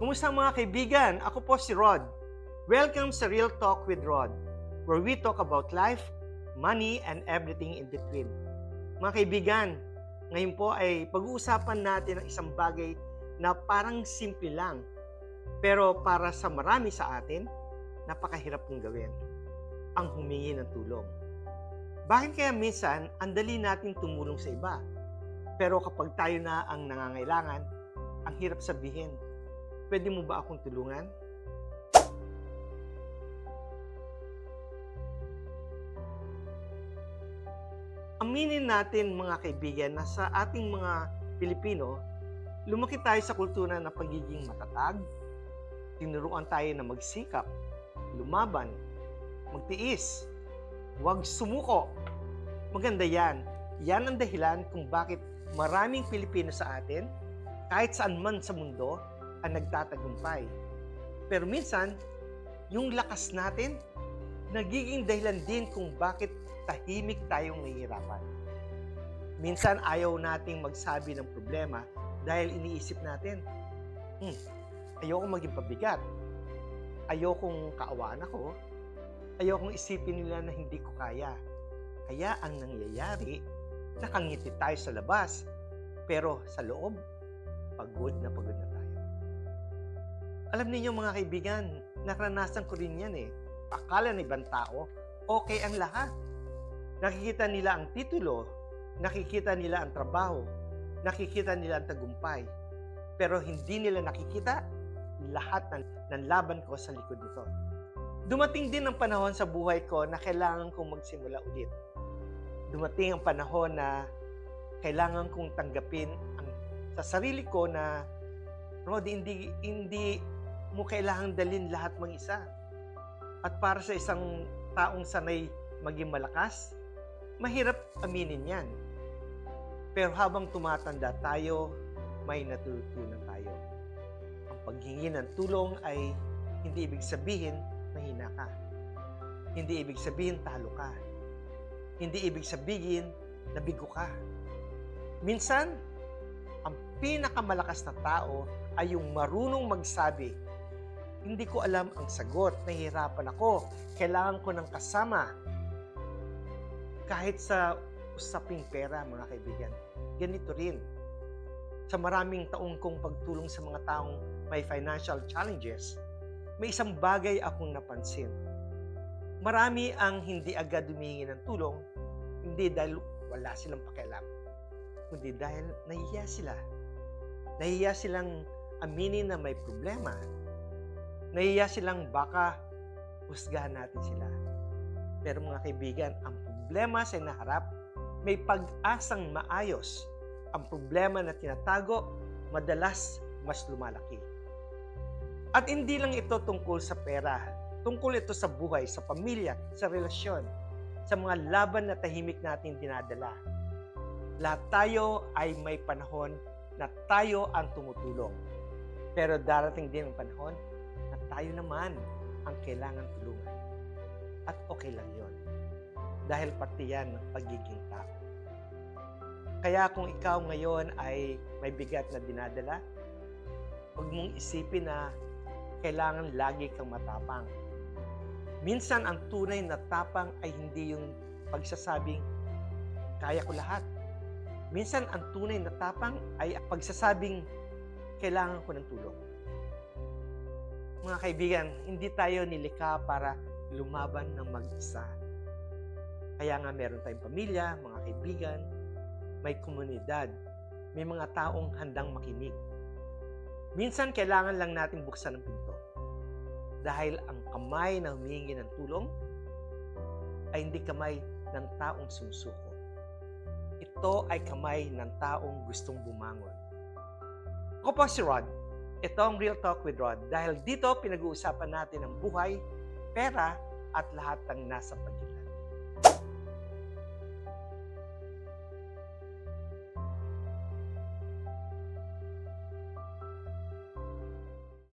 Kumusta mga kaibigan? Ako po si Rod. Welcome sa Real Talk with Rod, where we talk about life, money, and everything in between. Mga kaibigan, ngayon po ay pag-uusapan natin ang isang bagay na parang simple lang, pero para sa marami sa atin, napakahirap pong gawin, ang humingi ng tulong. Bakit kaya minsan, ang dali nating tumulong sa iba, pero kapag tayo na ang nangangailangan, ang hirap sabihin, pwede mo ba akong tulungan? Aminin natin mga kaibigan na sa ating mga Pilipino, lumaki tayo sa kultura ng pagiging matatag, tinuruan tayo na magsikap, lumaban, magtiis, huwag sumuko. Maganda yan. Yan ang dahilan kung bakit maraming Pilipino sa atin, kahit saan man sa mundo, ang nagtatagumpay. Pero minsan, yung lakas natin, nagiging dahilan din kung bakit tahimik tayong nahihirapan. Minsan, ayaw nating magsabi ng problema dahil iniisip natin, ayokong maging pabigat, ayokong kaawaan ako, ayokong isipin nila na hindi ko kaya. Kaya ang nangyayari, nakangiti tayo sa labas, pero sa loob, pagod na tayo. Alam niyo mga kaibigan, naranasan ko rin yan eh. Akala ng ibang tao, okay ang lahat. Nakikita nila ang titulo, nakikita nila ang trabaho, nakikita nila ang tagumpay. Pero hindi nila nakikita lahat ng laban ko sa likod nito. Dumating din ang panahon sa buhay ko na kailangan kong magsimula ulit. Dumating ang panahon na kailangan kong tanggapin sa sarili ko na, Rod, hindi mo kailangang dalhin lahat mag-isa. At para sa isang taong sanay maging malakas, mahirap aminin yan. Pero habang tumatanda tayo, may natutunan tayo. Ang paghingi ng tulong ay hindi ibig sabihin mahina ka. Hindi ibig sabihin talo ka. Hindi ibig sabihin nabigo ka. Minsan, ang pinakamalakas na tao ay yung marunong magsabi, hindi ko alam ang sagot, nahihirapan ako, kailangan ko ng kasama. Kahit sa usaping pera, mga kaibigan, ganito rin. Sa maraming taong kong pagtulong sa mga taong may financial challenges, may isang bagay akong napansin. Marami ang hindi agad humihingi ng tulong, hindi dahil wala silang pakialam, kundi dahil nahihiya sila. Nahihiya silang aminin na may problema. Nahihiya silang baka husgahan natin sila. Pero mga kaibigan, ang problema sa inaharap, may pag-asang maayos. Ang problema na tinatago, madalas mas lumalaki. At hindi lang ito tungkol sa pera. Tungkol ito sa buhay, sa pamilya, sa relasyon, sa mga laban na tahimik natin dinadala. Lahat tayo ay may panahon na tayo ang tumutulong. Pero darating din ang panahon na tayo naman ang kailangan tulungan. At okay lang yon. Dahil parte yan ng pagiging tao. Kaya kung ikaw ngayon ay may bigat na dinadala, huwag mong isipin na kailangan lagi kang matapang. Minsan ang tunay na tapang ay hindi yung pagsasabing, kaya ko lahat. Minsan ang tunay na tapang ay pagsasabing, kailangan ko ng tulong. Mga kaibigan, hindi tayo nilikha para lumaban ng mag-isa. Kaya nga meron tayong pamilya, mga kaibigan, may komunidad, may mga taong handang makinig. Minsan kailangan lang natin buksan ang pinto. Dahil ang kamay na humihingi ng tulong ay hindi kamay ng taong sumusuko. Ito ay kamay ng taong gustong bumangon. Ako po si Rod. Ito ang Real Talk with Rod dahil dito pinag-uusapan natin ang buhay, pera at lahat ng nasa pagitan.